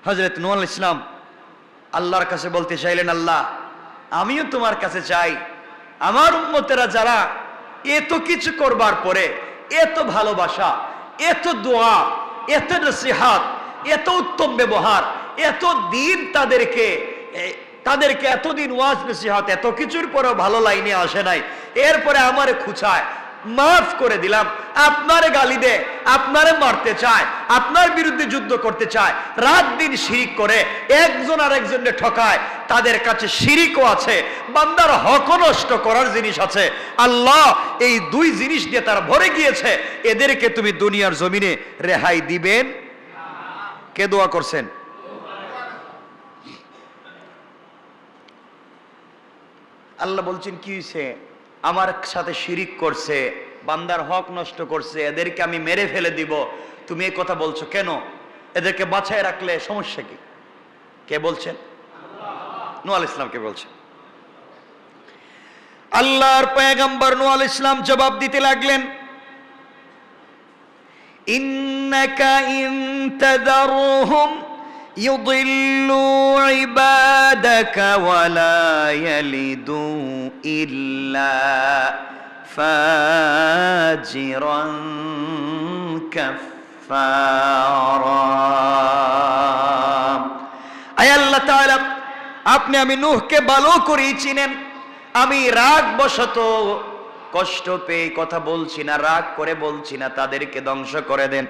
হযরত নূহ আলাইহিস সালাম আল্লাহর কাছে বলতে চাইলেন, আল্লাহ আমিও তোমার কাছে চাই, আমার উম্মতেরা যারা এত কিছু করবার পরে এত ভালোবাসা, এত দোয়া, এত নসিহত, এত উত্তম ব্যবহার, এত দিন তাদেরকে এতদিন ওয়াজ নসিহত এত কিছুর পরেও ভালো লাইনে আসে নাই, এরপরে আমারে খুঁচায়, মাফ করে দিলাম, আপনারে গালি দে, আপনারে মারতে চায়, আপনার বিরুদ্ধে যুদ্ধ করতে চায়, রাত দিন শিরিক করে, একজন আর একজনকে ঠকায়, তাদের কাছে শিরিকও আছে, বান্দার হক নষ্ট করার জিনিস আছে। আল্লাহ এই দুই জিনিস দিয়ে তারা ভরে গিয়েছে, এদেরকে তুমি দুনিয়ার জমিনে রেহাই দিবেন? কে দোয়া করছেন? আল্লাহ বলছেন কি হয়েছে? আমার সাথে শিরিক করছে, বান্দার হক নষ্ট করছে, এদেরকে আমি মেরে ফেলে দিব। তুমি এই কথা বলছো কেন? এদেরকে বাঁচায় রাখলে সমস্যা কি? কে বলছেন? নূহ আলাইহিস সালাম কে বলছেন? আল্লাহর পয়গম্বর নূহ আলাইহিস সালাম জবাব দিতে লাগলেন, ইন্নাকা ইনতাদারহুম ইউদিল্লু ইবাদাকা ওয়ালা ইয়ালিদু ইল্লা ফাজিরান কাফফারা। আয় আল্লাহ তাআলা, আপনি আমি নূহকে ভালো করেই চিনেন। আমি রাগ বশত কষ্ট পেয়ে কথা বলছি না, রাগ করে বলছি না তাদেরকে ধ্বংস করে দেন।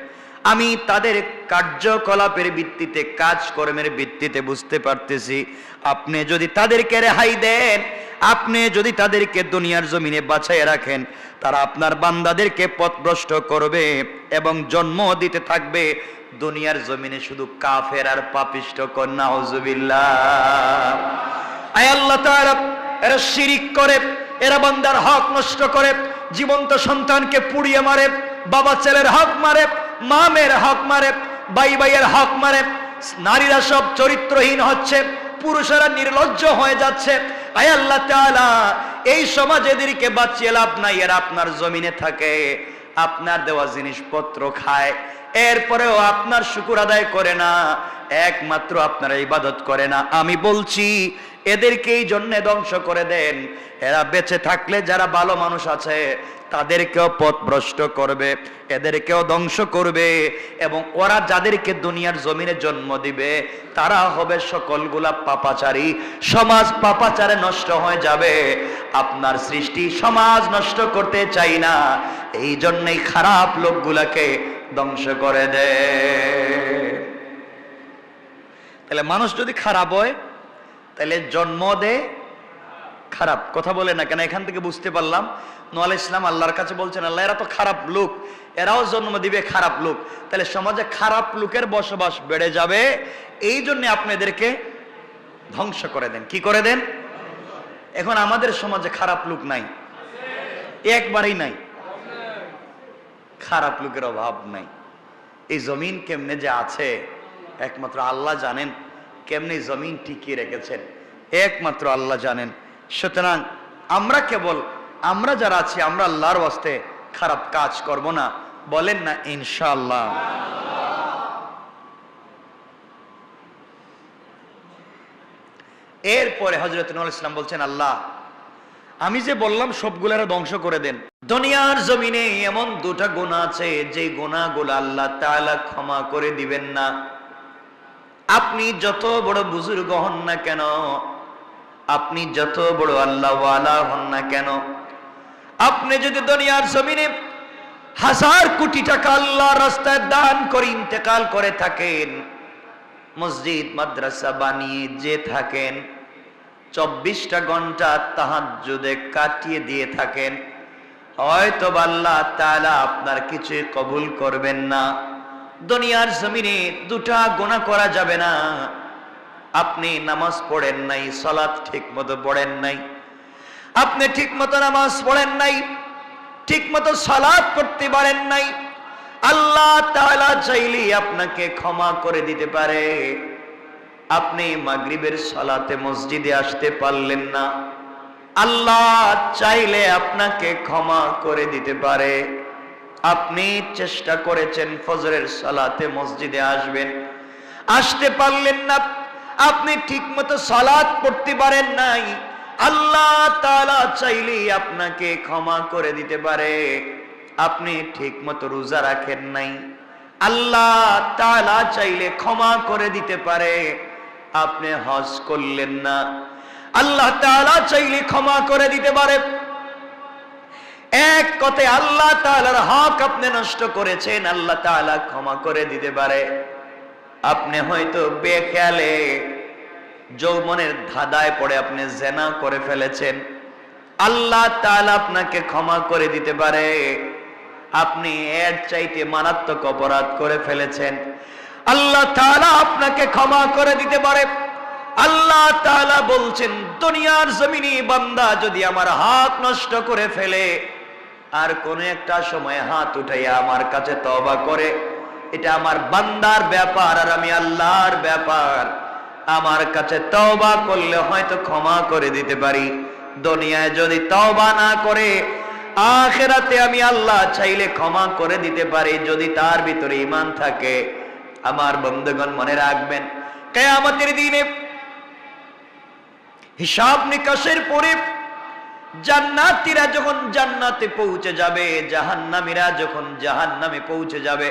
আমি তাদের কার্যকলাপের ভিত্তিতে, কাজকর্মের ভিত্তিতে বুঝতে পারতেছি আপনি যদি তাদেরকে রেহাই দেন, আপনি যদি তাদেরকে দুনিয়ার জমিনে বাঁচাইয়ে রাখেন, তারা আপনার বান্দাদেরকে পথভ্রষ্ট করবে এবং জন্ম দিতে থাকবে দুনিয়ার জমিনে শুধু কাফের আর পাপিষ্ঠ। নাউজুবিল্লাহ। আয় আল্লাহ তাআলা, এরা শিরিক করে, এরা বান্দার হক নষ্ট করে, জীবন্ত সন্তানকে পুড়িয়ে মারে, বাবা ছেলের হক মারে, মা মেয়ের হক মারে, ভাই ভাইয়ের হক মারে, নারীরা সব চরিত্রহীন হচ্ছে, পুরুষেরা নির্লজ্জ হয়ে যাচ্ছে। আয় আল্লাহ তাআলা, এই সমাজে এদেরকে বাঁচিয়ে লাভ নাই, এরা আপনার জমিনে থাকে, আপনার দেওয়া জিনিসপত্র খায়, এরপরেও আপনার শুকর আদায় করে না, একমাত্র আপনার ইবাদত করে না। আমি বলছি এদেরকে এই জন্য ধ্বংস করে দেন, এরা বেঁচে থাকলে যারা ভালো মানুষ আছে তাদেরকেও পথভ্রষ্ট করবে, এদেরকেও ধ্বংস করবে, এবং ওরা যাদেরকে দুনিয়ার জমিনে জন্ম দিবে তারা হবে সকলগুলা পাপাচারী। সমাজ পাপাচারে নষ্ট হয়ে যাবে। আপনার সৃষ্টি সমাজ নষ্ট করতে চাই না, এই জন্যই খারাপ লোকগুলাকে ধ্বংস করে দেয়। তাহলে মানুষ যদি খারাপ হয় তাহলে জন্ম দেয় খারাপ। কথা বলে না কেন? এখান থেকে বুঝতে পারলাম নূহ আলাইহিস সালাম আল্লাহর কাছে বলছেন, আল্লাহ এরা তো খারাপ লোক, এরাও জন্ম দিবে খারাপ লোক, তাহলে সমাজে খারাপ লোকের বসবাস বেড়ে যাবে, এই জন্য আপনি এদেরকে ধ্বংস করে দেন। কি করে দেন? এখন আমাদের সমাজে খারাপ লোক নাই, একবারই নাই, খারাপ লোকের অভাব নাই। এই জমিন কেমনে যে আছে একমাত্র আল্লাহ জানেন, কেমনে জমিন টিকিয়ে রেখেছেন একমাত্র আল্লাহ জানেন। সুতরাং আমরা যারা আছি, আমরা আল্লাহর ওয়াস্তে খারাপ কাজ করব না, বলেন না ইনশাআল্লাহ। এরপরে হযরত নূহ আলাইহিস সালাম বলছেন, আল্লাহ আমি যে বললাম সবগুলারা ধ্বংস করে দেন। দুনিয়ার জমিনে এমন দুটা গুনাহ আছে যে গুনাহগুলো আল্লাহ তাআলা ক্ষমা করে দিবেন না। আপনি যত বড় বুজুর্গ হন না কেন, আপনি যত বড় আল্লাহওয়ালা হন না কেন, আপনি যদি দুনিয়ার জমিনে 1000 কোটি টাকা আল্লাহর রাস্তায় দান করে ইন্তেকাল করে থাকেন, মসজিদ মাদ্রাসা বানিয়ে যে থাকেন, 24টা ঘন্টা তাহাজ্জুদে কাটিয়ে দিয়ে থাকেন, হয়তো আল্লাহ তাআলা আপনার কিছুই কবুল করবেন না। দুনিয়ার জমিনে দুটা গুনাহ করা যাবে না। আপনি নামাজ পড়েন নাই, সালাত ঠিক মতো পড়েন নাই, আপনি ঠিক মতো নামাজ পড়েন নাই, ঠিক মতো সালাত করতে পারেন নাই, আল্লাহ তাআলা চাইলে আপনাকে ক্ষমা করে দিতে পারে। আপনি মাগরিবের সালাতে মসজিদে আসতে পারলেন না, আল্লাহ চাইলে আপনাকে ক্ষমা করে দিতে পারে। আপনি চেষ্টা করেছেন ফজরের সালাতে মসজিদে আসবেন, আসতে পারলেন না, আপনি ঠিকমতো সালাত পড়তে পারেন নাই, আল্লাহ তাআলা চাইলেই আপনাকে ক্ষমা করে দিতে পারে। আপনি ঠিকমতো রোজা রাখেন নাই, আল্লাহ তাআলা চাইলে ক্ষমা করে দিতে পারে। আপনি হজ করলেন না, আল্লাহ তাআলা চাইলে ক্ষমা করে দিতে পারে। এক কথায় আল্লাহ তাআলার হক আপনি নষ্ট করেছেন, আল্লাহ তাআলা ক্ষমা করে দিতে পারে। আপনি হয়তো বেখেয়ালে যৌবনের ধাঁধায় পড়ে আপনি জিনা করে ফেলেছেন, আল্লাহ তাআলা আপনাকে ক্ষমা করে দিতে পারে। আপনি এর চাইতে মারাত্মক অপরাধ করে ফেলেছেন, আল্লাহ তাআলা আপনাকে ক্ষমা করে দিতে পারে। আল্লাহ তাআলা বলছেন, দুনিয়ার জমিনে বান্দা যদি আমার হক নষ্ট করে ফেলে আর কোন একটা সময় হাত উঠাইয়া আমার কাছে তওবা করে, এটা আমার বান্দার ব্যাপার আর আমি আল্লাহর ব্যাপার। আমার কাছে তওবা করলে হয়তো ক্ষমা করে দিতে পারি। দুনিয়ায় যদি তওবা না করে, আখিরাতে আমি আল্লাহ চাইলে ক্ষমা করে দিতে পারি, যদি তার ভিতরে ঈমান থাকে। আমার বন্ধুগণ মনে রাখবেন, কিয়ামতের দিনে হিসাব নিকাশের পরে জান্নাতীরা যখন জান্নাতে পৌঁছে যাবে, জাহান্নামীরা যখন জাহান্নামে পৌঁছে যাবে,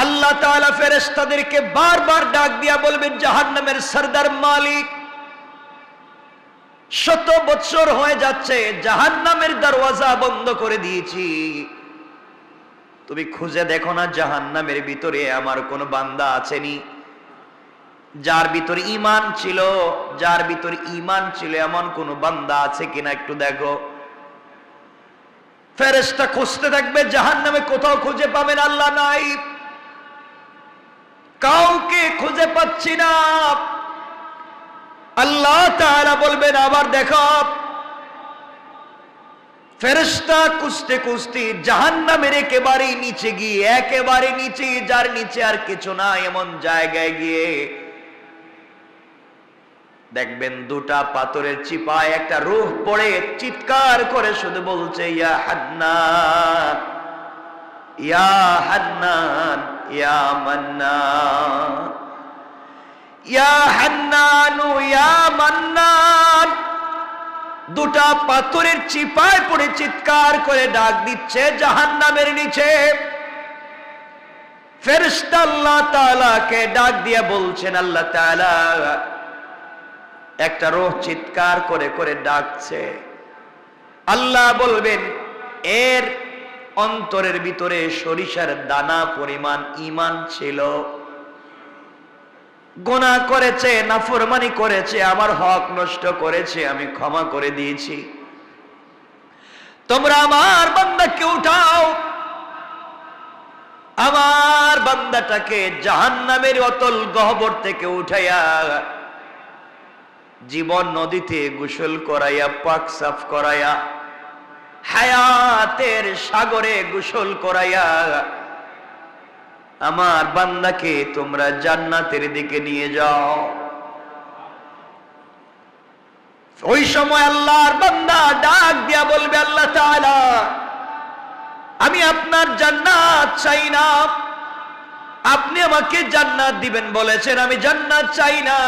আল্লাহ তাআলা ফেরেশতাদেরকে বারবার ডাক দিয়া বলবেন, জাহান্নামের সরদার মালিক, 100 বছর হয়ে যাচ্ছে জাহান্নামের দরওয়াজা বন্ধ করে দিয়েছি, তুমি খুঁজে দেখো না জাহান্নামের ভিতরে আমার কোন বান্দা আছেনি যার ভিতরে ঈমান ছিল, যার ভিতরে ঈমান ছিল এমন কোন বান্দা আছে কিনা একটু দেখো। ফেরেশতা খুঁজতে থাকবে, জাহান্নামে কোথাও খুঁজে পাবেন আল্লাহ নাই, কাউকে খুঁজে পাচ্ছি না। আল্লাহ তাআলা বলবেন, আবার দেখো। ফেরেশতা খুঁজতে খুঁজতে জাহান্নামের একেবারে নিচে গিয়ে, একেবারে নিচে, যার নিচে আর কিছু না এমন জায়গায় গিয়ে দেখবেন দুটা পাথরের চিপায় একটা রূহ পড়ে চিৎকার করে শুধু বলছে, ইয়া হান্নান, ইয়া হান্নান, ইয়া মান্নান, ইয়া হান্নান, ইয়া মান্নান। দুটা পাথরের চিপায় পড়ে চিৎকার করে ডাক দিচ্ছে জাহান্নামের নিচে। ফেরেশতা আল্লাহ তাআলাকে ডাক দিয়ে বলছেন, আল্লাহ তাআলা একটা রূহ চিৎকার করে করে ডাকছে। আল্লাহ বলবেন, এর অন্তরের ভিতরে সরিষার দানা পরিমাণ ঈমান ছিল, গুনাহ করেছে, নাফরমানি করেছে, আমার হক নষ্ট করেছে, আমি ক্ষমা করে দিয়েছি। তোমরা আমার বান্দাকে উঠাও, আমার বান্দাটাকে জাহান্নামের অতল গহ্বর থেকে উঠাইয়া জীবন নদীতে গোসল করাইয়া, পাক সাফ করাইয়া, হায়াতের সাগরে গোসল করাইয়া আমার বান্দাকে তোমরা জান্নাতের দিকে নিয়ে যাও। ওই সময় আল্লাহর বান্দা ডাক দিয়া বলবে, আল্লাহ তাআলা, আমি আপনার জান্নাত চাই না, আপনি আমাকে জান্নাত দিবেন বলেছেন, আমি জান্নাত চাই না,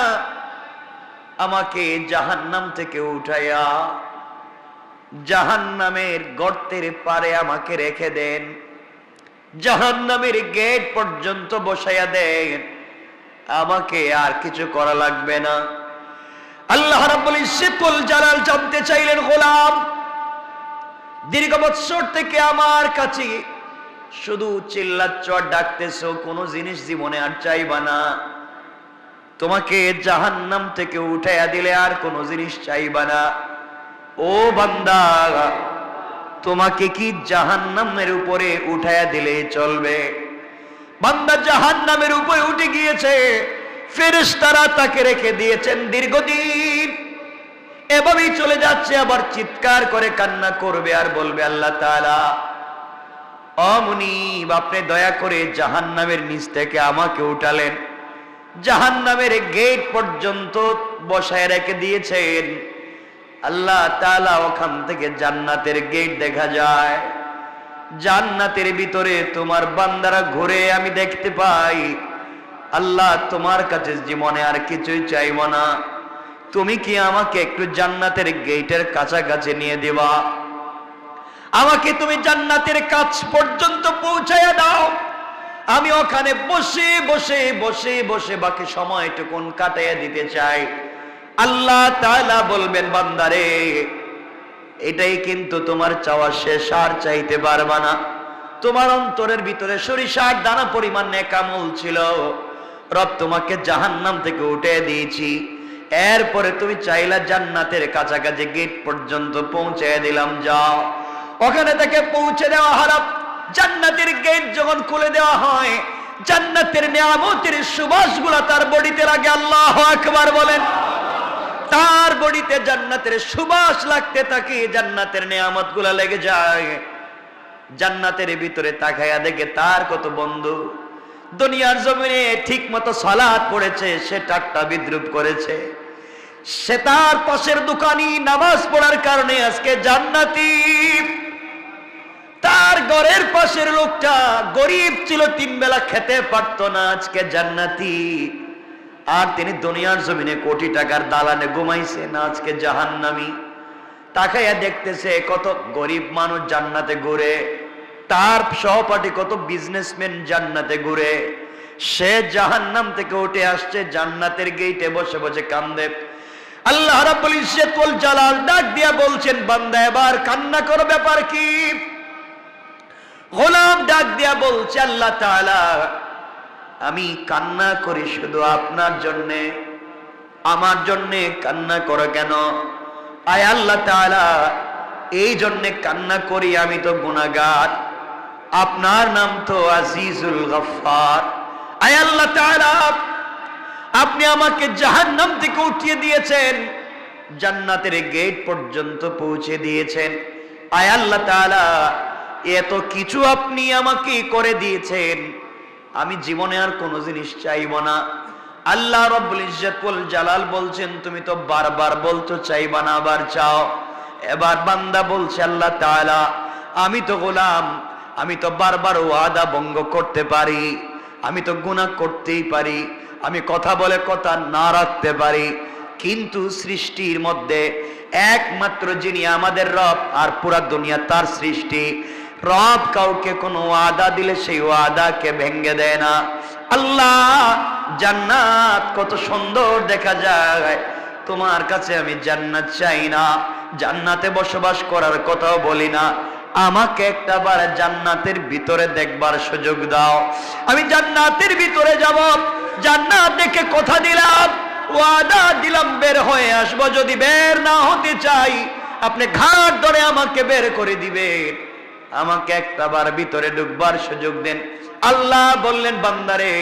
আমাকে জাহান্নাম থেকে উঠাইয়া জাহান্নামের গর্তের পারে আমাকে রেখে দেন, জাহান্নামের গেট পর্যন্ত বসাইয়া দেন, আমাকে আর কিছু করা লাগবে না। আল্লাহ রাব্বুল ইজ্জতুল জালাল জানতে চাইলেন, গোলাম, দীর্ঘ বৎসর থেকে আমার কাছে শুধু চিল্লাচ্ছ আর ডাকতেছো, কোনো জিনিস জীবনে আর চাইবা না, তোমাকে জাহান্নাম থেকে উঠাইয়া দিলে আর কোনো জিনিস চাইবা না। ও বান্দা, তোমাকে কি জাহান্নামের উপরে উঠাইয়া দিলে চলবে? বান্দা জাহান্নামের উপরে উঠে গিয়েছে, ফেরেশতারা তাকে রেখে দিয়েছেন দীর্ঘদিন, এভাবেই চলে যাচ্ছে। আবার চিৎকার করে কান্না করবে আর বলবে, আল্লাহ তাআলা, ও মুনিব, আপনি দয়া করে জাহান্নামের নিচ থেকে আমাকে উঠালেন, জাহান্নামের গেট পর্যন্ত বসায় রেখে দিয়েছেন। আল্লাহ তাআলা ওখান থেকে জান্নাতের গেট দেখা যায়, জান্নাতের ভিতরে তোমার বান্দারা ঘুরে, আমি দেখতে পাই আল্লাহ তোমার কাছে জীবনে আর কিছুই চাইব না, তুমি কি আমাকে একটু জান্নাতের গেটের কাছাকাছি নিয়ে দিবা, আমাকে তুমি জান্নাতের কাছ পর্যন্ত পৌঁছায়া দাও, আমি ওখানে বসে বসে বসে বসে বাকি সময়টুকুন কাটাইয়া দিতে চাই। আল্লাহ তাআলা বলবেন, বান্দারে এটাই কিন্তু তোমার চাওয়া শেষ, আর চাইতে পারবা না। তোমার অন্তরের ভিতরে সরিষার দানা পরিমাণ নেক আমল ছিল, রব তোমাকে জাহান্নাম থেকে উঠে দিয়েছি, এরপরে তুমি চাইলা জান্নাতের কাছাকাছি গেট পর্যন্ত পৌঁছে দিলাম, যাও। ওখানে থেকে পৌঁছে দেওয়া হারাম। জান্নাতের গেট যখন খুলে দেওয়া হয়, জান্নাতের নিয়ামতের সুবাসগুলা তার বডিতে লাগে। আল্লাহু আকবার বলেন। তার বডিতে জান্নাতের সুবাস লাগতে থাকে, জান্নাতের নিয়ামতগুলা লেগে যায়। জান্নাতের ভিতরে তাকায়া দেখে তার কত বন্ধু দুনিয়ার জমিনে ঠিক মতো সালাত পড়েছে, সে ঠাট্টা বিদ্রুপ করেছে, সে তার পাশের দোকানি নামাজ পড়ার কারণে আজকে জান্নাতি। তার ঘরের পাশের লোকটা গরিব ছিল, 3 বেলা খেতে পারতো না, আজকে জান্নাতি। আর তিনি দুনিয়ার জমিনে কোটি টাকার দালানে ঘুমাইছে না, আজকে জাহান্নামী। তাকাইয়া দেখতেছে কত গরিব মানুষ জান্নাতে ঘুরে, তার সহপাঠী কত বিজনেসম্যান জান্নাতে ঘুরে, সে জাহান্নাম থেকে উঠে আসছে, জান্নাতের গেটে বসে বসে কান্দে। আল্লাহ রাব্বুল ইজ্জত ওয়াল জালাল ডাক দিয়া বলছেন, বান্দা এবার কান্না করো, ব্যাপার কি? গোলাম ডাক দিয়া বলছে, আল্লাহ তাআলা আমি কান্না করি শুধু আপনার জন্যে, আমার জন্যে কান্না করো কেন? আয় আল্লাহ তাআলা এই জন্যে কান্না করি, আমি তো গুনাহগার, আপনার নাম তো আজিজুল গফফার। আয় আল্লাহ তাআলা আপনি আমাকে জাহান্নাম থেকে উঠিয়ে দিয়েছেন, জান্নাতের গেট পর্যন্ত পৌঁছে দিয়েছেন। আয় আল্লাহ তাআলা এত কিছু আপনি আমাকে করে দিয়েছেন, আমি জীবনে আর কোনো জিনিস চাইব না। আল্লাহ রাব্বুল ইজ্জত ওয়াল জালাল বলছেন, তুমি তো বারবার বলতো চাইবা না, আবার চাও। এবার বান্দা বলছে, আল্লাহ তাআলা আমি তো গোলাম, আমি তো বারবার ওয়াদা ভঙ্গ করতে পারি, আমি তো গুনাহ করতেই পারি, আমি কথা বলে কথা না রাখতে পারি, কিন্তু সৃষ্টির মধ্যে একমাত্র যিনি আমাদের রব আর পুরা দুনিয়া তার সৃষ্টি, রব কাউকে কোনো ওয়াদা দিলে সেই ওয়াদাকে ভেঙে দেয় না। আল্লাহ জান্নাত কত সুন্দর দেখা যায়, তোমার কাছে আমি জান্নাত চাই না, জান্নাতে বসবাস করার কথাও বলি না, আমাকে একটা বার জান্নাতের ভিতরে দেখবার সুযোগ দাও, আমি জান্নাতের ভিতরে যাব, জান্নাত দেখে কথা দিলাম, ওয়াদা দিলাম বের হয়ে আসবো, যদি বের না হতে চাই আপনি ঘাট ধরে আমাকে বের করে দিবেন, আমাকে একটা বার ভিতরে ঢুকবার সুযোগ দেন। আল্লাহ বললেন, বান্দারে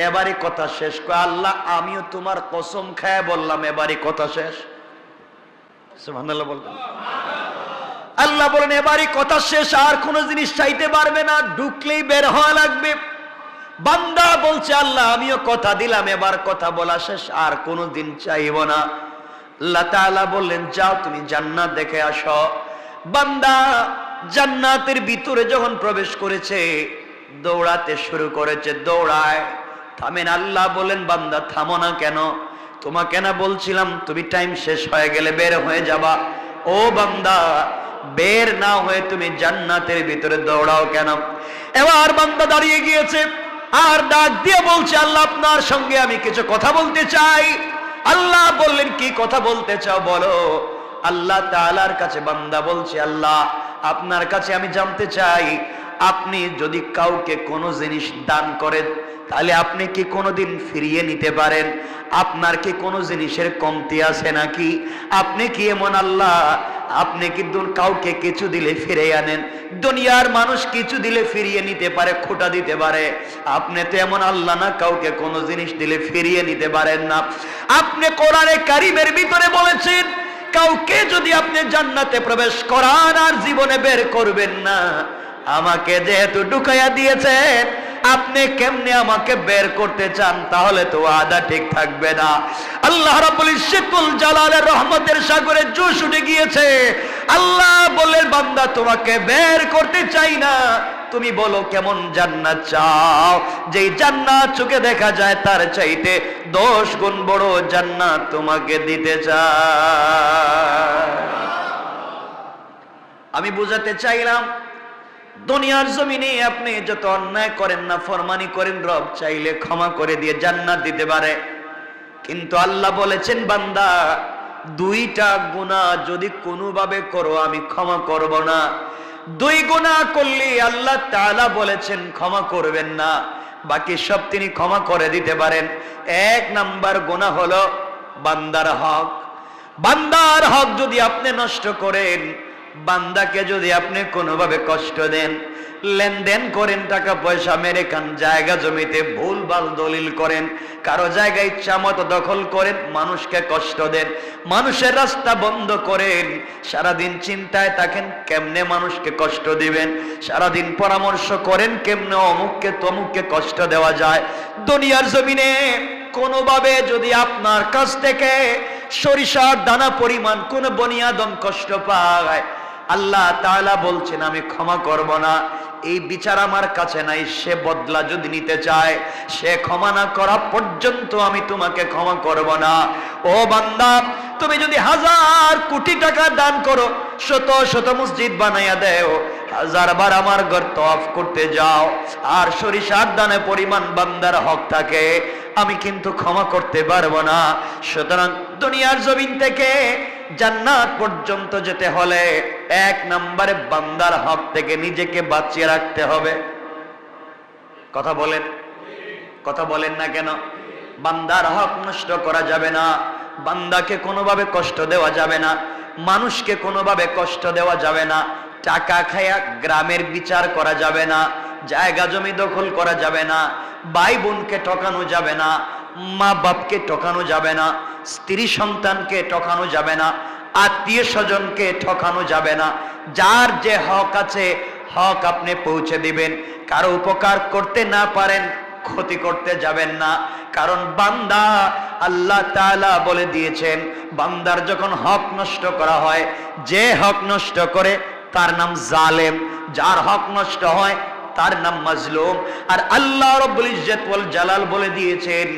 এবারে কথা শেষ। আল্লাহ আমিও তোমার কসম খায় বললাম এবারে কথা শেষ। সুবহানাল্লাহ বলবেন। আল্লাহ বলেন এবারে কথা শেষ, আর কোনো জিনিস চাইতে পারবে না, ঢুকলেই বের হওয়া লাগবে। বান্দা বলছে, আল্লাহ আমিও কথা দিলাম, এবার কথা বলা শেষ, আর কোনো দিন চাইব না। আল্লাহ তাআলা বললেন, যাও তুমি জান্নাত দেখে আসো। বান্দা জান্নাতের ভিতরে যখন প্রবেশ করেছে, দৌড়াতে শুরু করেছে, দৌড়ায়। থামেন। আল্লাহ বলেন, বান্দা থামো না কেন? তোমাকে না বলছিলাম তুমি টাইম শেষ হয়ে গেলে বের হয়ে যাবা? ও বান্দা, বের না হয়ে তুমি জান্নাতের ভিতরে দৌড়াও কেন? এবার বান্দা দাঁড়িয়ে গিয়েছে, আর ডাক দিয়ে বলছে, আল্লাহ আপনার সঙ্গে আমি কিছু কথা বলতে চাই। আল্লাহ বললেন, কি কথা বলতে চাও বলো। আল্লাহ তাআলার কাছে বান্দা বলছে, আল্লাহ আপনার কাছে আমি জানতে চাই, আপনি যদি কাউকে কোনো জিনিস দান করেন তাহলে আপনি কি কোনোদিন ফিরিয়ে নিতে পারেন? আপনার কি কোনো জিনিসের কমতি আছে নাকি? আপনি কি এমন আল্লাহ, আপনি কি কাউকে কিছু দিলে ফিরে আনেন? দুনিয়ার মানুষ কিছু দিলে ফিরিয়ে নিতে পারে, খোটা দিতে পারে, আপনি তো এমন আল্লাহ না, কাউকে কোনো জিনিস দিলে ফিরিয়ে নিতে পারেন না। আপনি কোরআনে কারীমের ভিতরে বলেছেন, কাউকে যদি আপনি জান্নাতে প্রবেশ করান আর জীবনে বের করবেন না, আমাকে যেহেতু ঢুকাইয়া দিয়েছেন, আপনি কেমনে আমাকে বের করতে চান? তাহলে তো ওয়াদা ঠিক থাকবে না। আল্লাহ রাব্বুল ইজ্জতুল জালালের রহমতের সাগরে জোশ উঠে গিয়েছে। আল্লাহ বললেন, বান্দা তোমাকে বের করতে চাই না, তুমি বলো কেমন জান্নাত চাও, যেই জান্নাত চোখে দেখা যায় তার চাইতে 10 গুণ বড় জান্নাত তোমাকে দিতে চাই। আমি বুঝাতে চাইলাম, দুনিয়ার জমিনে আপনি যত অন্যায় করেন না, ফরমানি করেন, রব চাইলে ক্ষমা করে দিয়ে জান্নাত দিতে পারে। কিন্তু আল্লাহ বলেছেন, বান্দা 2টা গুনাহ যদি কোনোভাবে করো আমি ক্ষমা করব না। 2 গুনাহ করলে আল্লাহ তাআলা বলেছেন ক্ষমা করবেন না, বাকি সব তিনি ক্ষমা করে দিতে পারেন। 1 নাম্বার গুনাহ হলো বান্দার হক। বান্দার হক যদি আপনি নষ্ট করেন, বান্দাকে যদি আপনি কোনোভাবে কষ্ট দেন, লেনদেন করেন, টাকা পয়সা মেরে খান, জায়গা জমিতে ভুলভাল দলিল করেন, কারো জায়গা ইচ্ছা মতো দখল করেন, মানুষকে কষ্ট দেন, মানুষের রাস্তা বন্ধ করেন, সারাদিন চিন্তায় থাকেন কেমনে মানুষকে কষ্ট দিবেন, সারাদিন পরামর্শ করেন কেমনে অমুককে তমুককে কষ্ট দেওয়া যায়। দুনিয়ার জমিনে কোনোভাবে যদি আপনার কাছ থেকে সরিষার দানা পরিমাণ কোন বনি আদম কষ্ট পায়, আল্লাহ তাআলা বলছেন আমি ক্ষমা করব না। এই বিচার আমার কাছে নাই। সে বদলা যদি নিতে চায়, সে ক্ষমা না করা পর্যন্ত আমি তোমাকে ক্ষমা করব না। ও বান্দা, তুমি যদি 1000 কোটি টাকা দান করো, শত শত মসজিদ বানাইয়া দেও, 1000 বার আমার ঘর তওয়াফ করতে যাও, আর সরিষার দানা পরিমাণ বান্দার হক থাকে, আমি কিন্তু ক্ষমা করতে পারবো না। সুতরাং দুনিয়ার জমিন থেকে জান্নাত পর্যন্ত যেতে হলে 1 নম্বরে বান্দার হক থেকে নিজেকে বাঁচিয়ে রাখতে হবে। কথা বলেন, কথা বলেন না কেন? বান্দার হক নষ্ট করা যাবে না, বান্দাকে কোনোভাবে কষ্ট দেওয়া যাবে না, মানুষকে কোনোভাবে কষ্ট দেওয়া যাবে না, টাকা খায়া গ্রামের বিচার করা যাবে না, জায়গা জমি দখল করা যাবে না, ভাই বোনকে ঠকানো যাবে না, মা বাপকে ঠকানো যাবে না, স্ত্রী সন্তানকে ঠকানো যাবে না, আত্মীয় স্বজনকে ঠকানো যাবে না। যার যে হক আছে হক আপনি পৌঁছে দিবেন। কারো উপকার করতে না পারেন, ক্ষতি করতে যাবেন না, কারণ বান্দা আল্লাহ তাআলা বলে দিয়েছেন, বান্দার যখন হক নষ্ট করা হয়, যে হক নষ্ট করে তার নাম জালেম, যার হক নষ্ট হয় তার নাম মাজলুম। আর আল্লাহ রাব্বুল ইজ্জত ওয়াল জালাল বলে দিয়েছেন,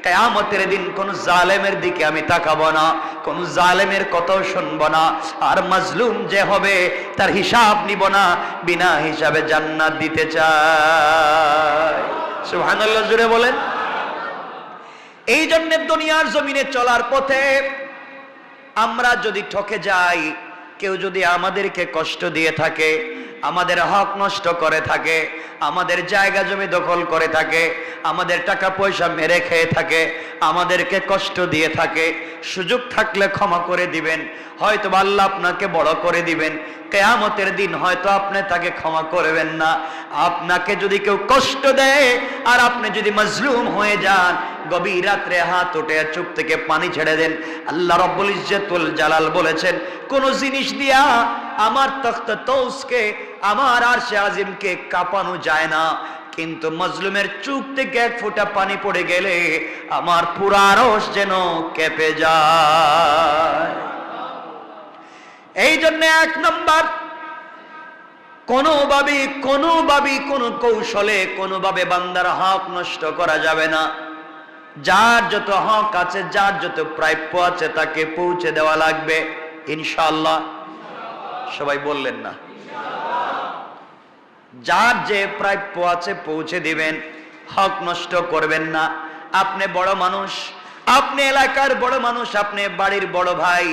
কিয়ামতের দিন কোন জালেমের দিকে আমি তাকাবো না, কোন জালেমের কথাও শুনবো না, আর মাজলুম যে হবে তার হিসাব নিব না, বিনা হিসাবে জান্নাত দিতে চাই। সুবহানাল্লাহ, জোরে বলেন। এই জন্য দুনিয়ার জমিনে চলার পথে আমরা যদি ঠকে যাই, কেউ যদি আমাদেরকে কষ্ট দিয়ে থাকে, আমাদের হক নষ্ট করে থাকে, আমাদের জায়গা জমি দখল করে থাকে, আমাদের টাকা পয়সা মেরে খেয়ে থাকে, আমাদেরকে কষ্ট দিয়ে থাকে, সুযোগ থাকলে ক্ষমা করে দিবেন, হয়তো আল্লাহ আপনাকে বড় করে দিবেন। কিয়ামতের দিন হয়তো আপনি তাকে ক্ষমা করবেন না। আপনাকে যদি কেউ কষ্ট দেয় আর আপনি যদি মাজলুম হয়ে যান, গভীর রাত্রে হাত উঠে চোখ থেকে পানি ছেড়ে দেন। আল্লাহ রাব্বুল ইজ্জতুল জালাল বলেছেন, কোন জিনিস দিয়া আমার তখতে তৌসকে, আমার আরশে আজিমকে কাঁপানো যায় না, কিন্তু মাজলুমের চোখ থেকে 1 ফোঁটা পানি পড়ে গেলে আমার পুরো আরশ যেন কেঁপে যায়। এই জন্য 1 নম্বর, কোনোভাবে কোনো কৌশলে কোনোভাবে বান্দার হক নষ্ট করা যাবে না। যার যত হক আছে, যার যত প্রাপ্য আছে তাকে পৌঁছে দেওয়া লাগবে ইনশাআল্লাহ। সবাই বললেন না? যার যে প্রাপ্য আছে পৌঁছে দিবেন, হক নষ্ট করবেন না। আপনি বড় মানুষ, আপনি এলাকার বড় মানুষ, আপনি বাড়ির বড় ভাই,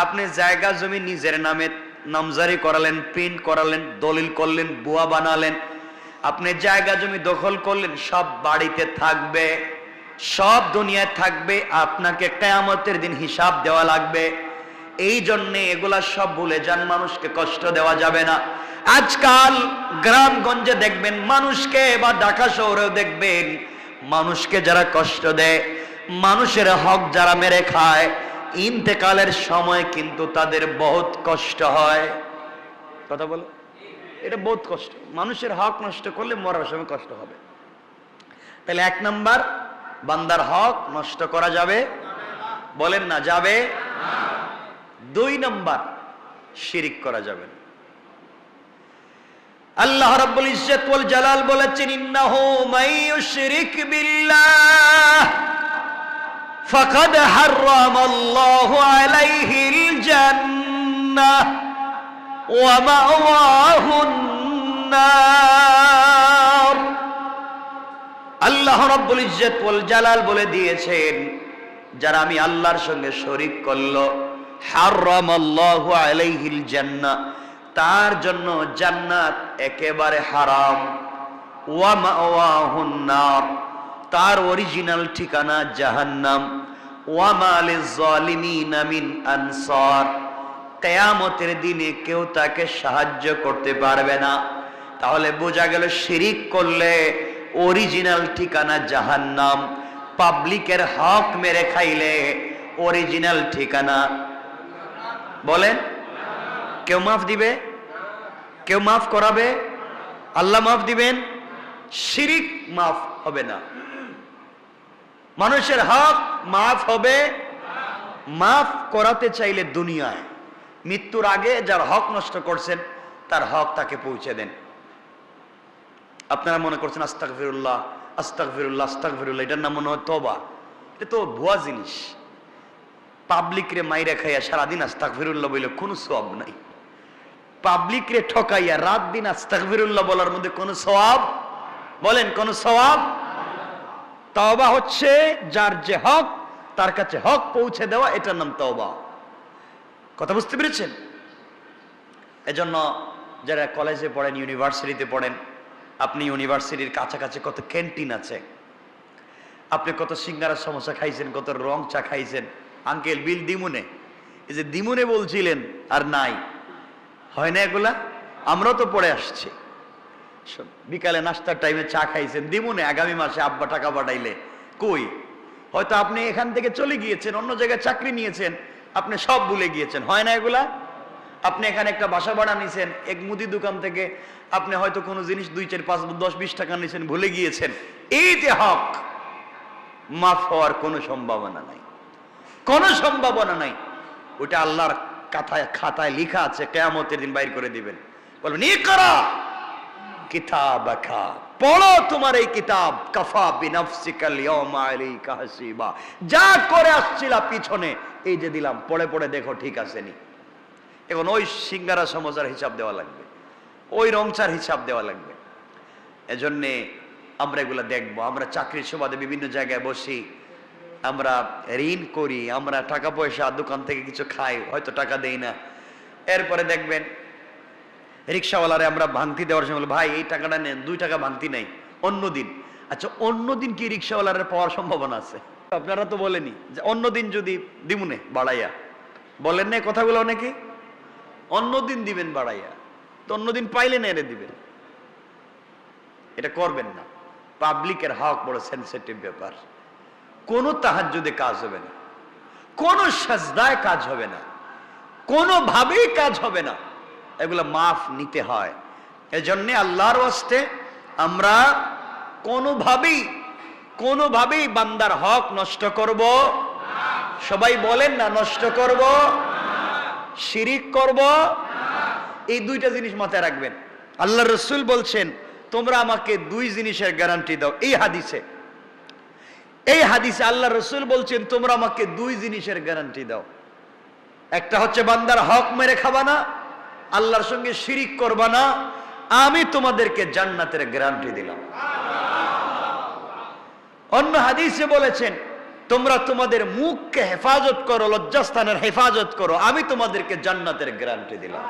আপনি জায়গা জমি নিজের নামে নামজারি করালেন, প্রিন্ট করালেন, দলিল করলেন, বুয়া বানালেন, আপনি জায়গা জমি দখল করলেন, সব বাড়িতে থাকবে, সব দুনিয়ায় থাকবে, আপনাকে কিয়ামতের দিন হিসাব দেওয়া লাগবে। এই জন্য এগুলা সব ভুলে যান, মানুষকে কষ্ট দেওয়া যাবে না। আজকাল গ্রামগঞ্জে দেখবেন মানুষকে, বা ঢাকা শহরেও দেখবেন মানুষকে যারা কষ্ট দেয়, মানুষের হক যারা মেরে খায়, ইন্তেকালের সময় কিন্তু তাদের বহুত কষ্ট হয়। কথা বলো, এটা বহুত কষ্ট। মানুষের হক নষ্ট করলে মরার সময় কষ্ট হবে। তাহলে 1 নাম্বার, বান্দার হক নষ্ট করা যাবে, বলেন না যাবে। 2 নাম্বার, শিরিক করা যাবে না। আল্লাহ রাব্বুল ইজ্জত ওয়াল জালাল বলেছেন, ইন্নাহু মাইয়ুশরিক বিল্লাহ ফাকাদ হারামাল্লাহু আলাইহিল জান্নাহ ওয়া মাওয়াহুন নার। আল্লাহ রাব্বুল ইজ্জত ওয়াল জালাল বলে দিয়েছেন, যারা আমি আল্লাহর সঙ্গে শরীক করলো, হারামাল্লাহু আলাইহিল জান্নাহ, তার জন্য জান্নাত একেবারে হারাম। ওয়া মাওয়াহুন নার, তার অরিজিনাল ঠিকানা জাহান্নাম। ওয়া মা লিয-যালিমিনা মিন আনসার, কিয়ামতের দিনে কেউ তাকে সাহায্য করতে পারবে না। তাহলে বোঝা গেল শিরিক করলে অরিজিনাল ঠিকানা জাহান্নাম, পাবলিকের হক মেরে খাইলে অরিজিনাল ঠিকানা বলেন কেউ মাফ দিবে? কেউ মাফ করাবে? আল্লাহ মাফ দিবেন? শিরিক মাফ হবে না। মানুষের হক মাফ হবে, মাফ করাতে চাইলে দুনিয়ায় মৃত্যুর আগে যার হক নষ্ট করছেন তার হক তাকে পৌঁছে দেন। আপনারা মনে করছেন আস্তাগফিরুল্লাহ আস্তাগফিরুল্লাহ আস্তাগফিরুল্লাহ, এটার নাম মনে হয় তওবা। এটা তো ভুয়া জিনিস। পাবলিক রে মাইরা খাইয়া সারাদিন আস্তাগফিরুল্লাহ বলে কোনো সওয়াব নাই। পাবলিক রে ঠকাইয়া রাত দিন আস্তাগফিরুল্লাহ বলার মধ্যে কোনো সওয়াব, বলেন কোন সওয়াব? তওবা হচ্ছে যার যে হক তার কাছে হক পৌঁছে দেওয়া, এটার নাম তওবা। কথা বুঝতে পেরেছেন? এজন্য যারা কলেজে পড়েন, ইউনিভার্সিটিতে পড়েন, আপনি ইউনিভার্সিটির কাছাকাছি কত ক্যান্টিন আছে, আপনি কত সিঙ্গারা সমোসা খাইছেন, কত রং চা খাইছেন। আঙ্কেল বিল দিমুনে, এই যে দিমুনে বলছিলেন আর নাই, হয় না এগুলা? আমরাও তো পড়ে আসছি। বিকালে নাস্তার টাইমে চা খাইছেন দিমুনে, আগামী মাসে আব্বা টাকা পাঠাইলে কই? হয়তো আপনি এখান থেকে চলে গিয়েছেন, অন্য জায়গায় চাকরি নিয়েছেন, আপনি সব ভুলে গিয়েছেন। হয় না এগুলা? আপনি এখানে একটা বাসা ভাড়া নিয়েছেন, এক মুদি দোকান থেকে আপনি হয়তো কোনো জিনিস 2, 4, 5, 10, 20 টাকা নিয়েছেন, ভুলে গিয়েছেন। এই যে হক মাফ হওয়ার কোনো সম্ভাবনা নাই, কোনো সম্ভাবনা নাই। ওটা আল্লাহর খাতায় লেখা আছে, কিয়ামতের দিন বাইর করে দিবেন। বলবেন ইকরা কিতাবাকা, পড়ো তোমার এই কিতাব, কাফা বিনাফসিকাল ইয়াওমা আলাইকা হাসিবা। যা করে আসছিলা পিছনে, এই যে দিলাম, পড়ে পড়ে দেখো ঠিক আছে নি। এখন ওই সিঙ্গারা সমোসার হিসাব দেওয়া লাগবে, ওই রংচার হিসাব দেওয়া লাগবে। এজন্যে আমরা এগুলা দেখবো। আমরা চাকরির সুবাদে বিভিন্ন জায়গায় বসি, আমরা ঋণ করি, আমরা টাকা পয়সা দোকান থেকে কিছু খাই, হয়তো টাকা দেই না। এরপরে দেখবেন রিক্সাওয়ালারে আমরা ভাঙতি দেওয়ার সময়, ভাই এই টাকাটা নেন, 2 টাকা ভাঙতি নাই অন্যদিন। আচ্ছা অন্যদিন কি রিক্সাওয়ালারে পাওয়ার সম্ভাবনা আছে? আপনারা তো বলেনি যে অন্যদিন যদি দিমুনে বাড়াইয়া, বলেন না কথাগুলো অনেকে? অন্যদিন দিবেন বাড়াইয়া, তো অন্যদিন পাইলে না এনে দিবেন। এটা করবেন না। পাবলিকের হক বড় সেনসিটিভ ব্যাপার। কোনো তাহাজ্জুদে কাজ হবে না, কোনো সাজদায় কাজ হবে না, কোনোভাবেই কাজ হবে না। এগুলো মাফ নিতে হয়। এজন্য আল্লাহর ওয়াস্তে আমরা কোনোভাবেই বান্দার হক নষ্ট করব? সবাই বলেন না, নষ্ট করব, শিরিক করব। এই 2টা জিনিস মাথায় রাখবেন। আল্লাহর রাসূল বলছেন, তোমরা আমাকে 2 জিনিসের গ্যারান্টি দাও। এই হাদিসে আল্লাহর রাসূল বলছেন, তোমরা আমাকে 2 জিনিসের গ্যারান্টি দাও। একটা হচ্ছে বান্দার হক মেরে খাবা না, আল্লাহর সঙ্গে শিরিক করবা না, আমি তোমাদেরকে জান্নাতের গ্যারান্টি দিলাম। অন্য হাদিসে বলেছেন, তোমরা তোমাদের মুখকে হেফাজত করো, লজ্জাস্থানের হেফাজত করো, আমি তোমাদেরকে জান্নাতের গ্যারান্টি দিলাম।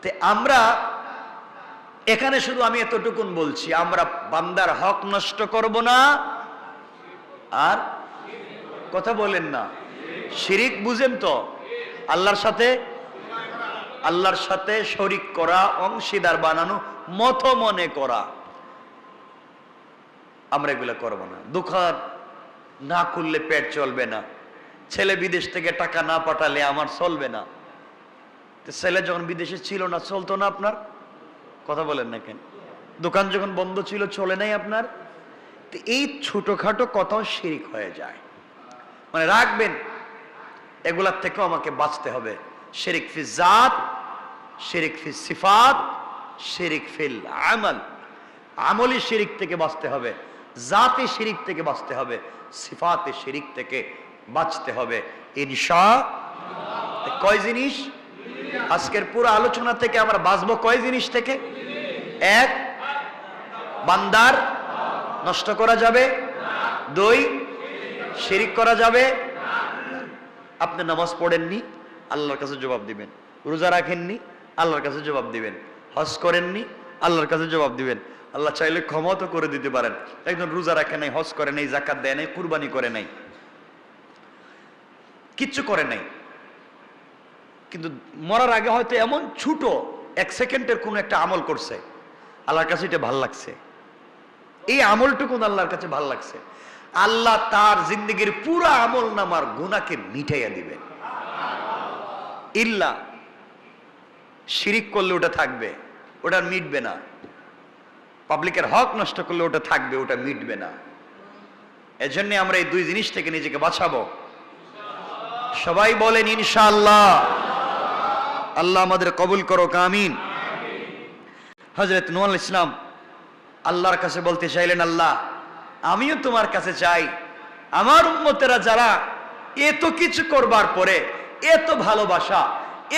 তে আমরা এখানে শুধু আমি এতটুকুন বলছি, আমরা বান্দার হক নষ্ট করব না, আর কথা বলেন না, শিরিক বুঝেন তো? আল্লাহর সাথে শরীক করা, অংশীদার বানানো, মত মনে করা, আমরা এগুলো করব না। দোকান না খুললে পেট চলবে না, ছেলে বিদেশ থেকে টাকা না পাঠালে আমার চলবে না। ছেলে যখন বিদেশে ছিল না, চলতো না আপনার? কথা বলেন না কেন? দোকান যখন বন্ধ ছিল, চলে নাই আপনার? এই ছোটখাটো কথাও শিরিক হয়ে যায়। মানে রাখবেন, এগুলার থেকেও আমাকে বাঁচতে হবে। শিরিক ফি জাত, শিরিক ফি সিফাত, শিরিক ফিল আমাল, আমলি শিরিক থেকে বাঁচতে হবে, জাতি শিরিক থেকে বাঁচতে হবে, সিফাতে শিরিক থেকে বাঁচতে হবে ইনশাআল্লাহ। কয় জিনিস? আজকের পুরো আলোচনা থেকে আমরা বাঁচবো কয় জিনিস থেকে? এক, বান্দার নষ্ট করা যাবে। দুই, শিরিক করা যাবে। আপনি নামাজ পড়েননি, আল্লাহর কাছে জবাব দিবেন। রোজা রাখেননি, আল্লাহর কাছে জবাব দিবেন। হজ করেননি, আল্লাহর কাছে জবাব দিবেন। আল্লাহ চাইলে ক্ষমা তো করে দিতে পারেন। একজন রোজা রাখে নাই, হজ করে নাই, যাকাত দেয় নাই, কুরবানি করে নাই, কিচ্ছু করে নাই, কিন্তু মরার আগে হয়তো এমন ছোট 1 সেকেন্ডের কোন একটা আমল করছে, আল্লাহর কাছে এটা ভাল লাগছে। এই আমলটুকু আল্লাহর কাছে ভাল লাগছে, আল্লাহ তার জিন্দগির পুরো আমল নামার গুনাহকে মিটাইয়া দিবেন। ইল্লা শিরিক করলে ওটা থাকবে, ওটা মিটবে না। পাবলিকের হক নষ্ট করলে ওটা থাকবে, ওটা মিটবে না। এজন্য আমরা এই দুই জিনিস থেকে নিজেকে বাঁচাবো। সবাই বলেন ইনশাআল্লাহ। আল্লাহ আমাদের কবুল করো, আমিন। হযরত নূহ আলাইহিস সালাম আল্লাহর কাছে বলতে চাইলেন, আল্লাহ আমিও তোমার কাছে চাই, আমার উম্মতেরা যারা এত কিছু করবার পরে এত ভালোবাসা,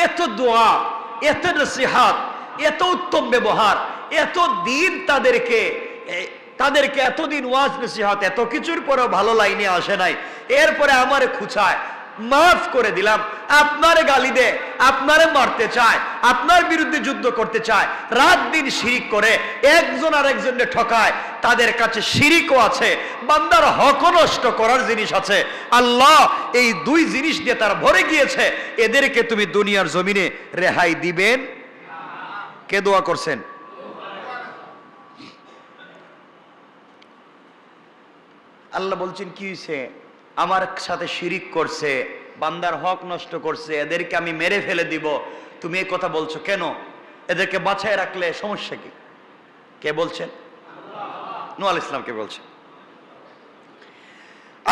এত দোয়া, এত নসিহত, এত উত্তম ব্যবহার, এত দিন তাদেরকে এতদিন ওয়াজ নসিহত এত কিছুর পরেও ভালো লাইনে আসে নাই, এরপরে আমারে খুঁচায়, মাফ করে দিলাম, আপনারে গালি দে, আপনারে মারতে চায়, আপনার বিরুদ্ধে যুদ্ধ করতে চায়, রাত দিন শিরিক করে একজন আর একজনকে ঠকায়, তাদের কাছে শিরিকও আছে, বান্দার হক নষ্ট করার জিনিস আছে। আল্লাহ এই দুই জিনিস দিয়ে তারা ভরে গিয়েছে, এদেরকে তুমি দুনিয়ার জমিনে রেহাই দিবেন? কে দোয়া করছেন? আল্লাহ বলছেন কি হয়েছে? আমার সাথে শিরিক করছে, বান্দার হক নষ্ট করছে, এদেরকে আমি মেরে ফেলে দিব। তুমি এই কথা বলছো কেন? এদেরকে বাঁচায় রাখলে সমস্যা কি? কে বলছেন? নূহ আলাইহিস সালাম কে বলছেন?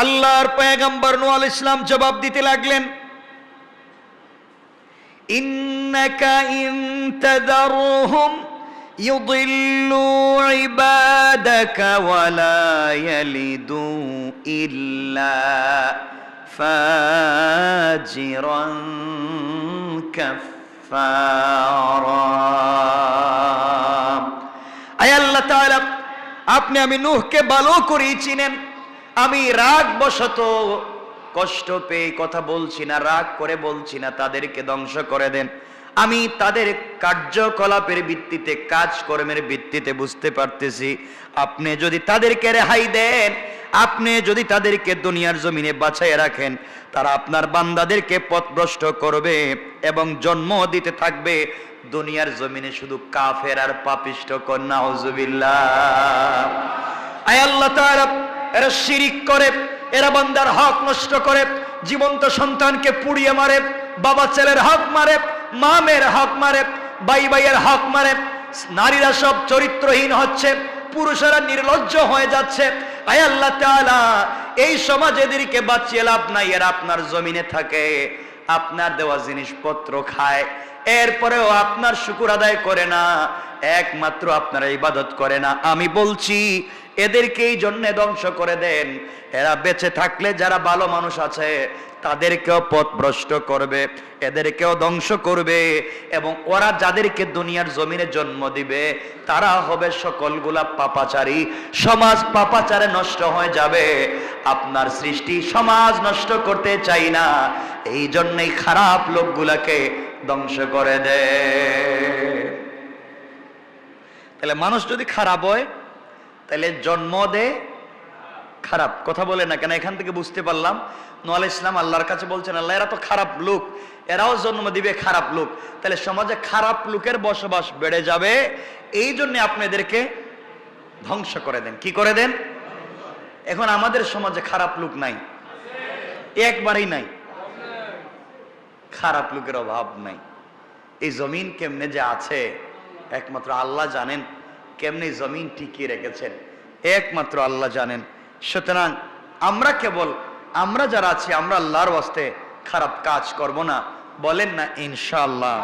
আল্লাহর পয়গম্বর নূহ আলাইহিস সালাম জবাব দিতে লাগলেন, ইন্নাকা ইন তাযারহুম ইউদিল্লু ইবাদাকা ওয়ালা ইয়ালিদু ইল্লা ফাজিরান কাফফারা। আয় আল্লাহ তাআলা, আপনি আমি নূহকে ভালো করেই চিনেন। আমি রাগ বশত কষ্ট পেয়ে কথা বলছি না, রাগ করে বলছি না তাদেরকে ধ্বংস করে দেন। আমি তাদের কার্যকলাপের ভিত্তিতে, কাজকর্মের ভিত্তিতে বুঝতে পারতেছি, আপনি যদি তাদেরকে রেহাই দেন, আপনি যদি তাদেরকে দুনিয়ার জমিনে বাঁচাইয়া রাখেন, তারা আপনার বান্দাদেরকে পথভ্রষ্ট করবে এবং জন্ম দিতে থাকবে দুনিয়ার জমিনে শুধু কাফের আর পাপিষ্ঠ। নাউজুবিল্লাহ। আয় আল্লাহ তাআলা, এরা শিরিক করে, এরা বান্দার হক নষ্ট করে, জীবন্ত সন্তানকে পুড়িয়ে মারে, বাবা ছেলের হক মারে, মা মেয়ের হক মারে, ভাই ভাইয়ের হক মারে, নারীরা সব চরিত্রহীন হচ্ছে, পুরুষেরা নির্লজ্জ হয়ে যাচ্ছে। আয় আল্লাহ তাআলা, এই সমাজ এদেরকে বাঁচিয়ে লাভ নাই, এরা আপনার জমিনে থাকে, আপনার দেওয়া জিনিসপত্র খায়, এরপরেও আপনার শুকর আদায় করে না, একমাত্র আপনার ইবাদত করে না। আমি বলছি এদেরকে এই জন্য ধ্বংস করে দেন, এরা বেঁচে থাকলে যারা ভালো মানুষ আছে তাদেরকেও পথভ্রষ্ট করবে, এদেরকেও ধ্বংস করবে, এবং ওরা যাদেরকে দুনিয়ার জমিনে জন্ম দিবে তারা হবে সকলগুলা পাপাচারী। সমাজ পাপাচারে নষ্ট হয়ে যাবে। আপনার সৃষ্টি সমাজ নষ্ট করতে চাই না, এই জন্যই খারাপ লোকগুলাকে ধ্বংস করে দেয়। তাহলে মানুষ যদি খারাপ হয় তাহলে জন্ম দেয় খারাপ। কথা বলে না কেন? এখান থেকে বুঝতে পারলাম নূহ আলাইহিস সালাম আল্লাহর কাছে বলছেন, আল্লাহ এরা তো খারাপ লোক, এরাও জন্ম দিবে খারাপ লোক, তাহলে সমাজে খারাপ লোকের বসবাস বেড়ে যাবে, এই জন্য আপনি এদেরকে ধ্বংস করে দেন। কি করে দেন? এখন আমাদের সমাজে খারাপ লোক নাই, একবারই নাই, খারাপ লোকের অভাব নাই। এই জমিন কেমনে যে আছে একমাত্র আল্লাহ জানেন, কেমনে জমিন টিকিয়ে রেখেছেন একমাত্র আল্লাহ জানেন। সুতরাং আমরা যারা আছি, আমরা আল্লাহর ওয়াস্তে খারাপ কাজ করব না, বলেন না ইনশাআল্লাহ।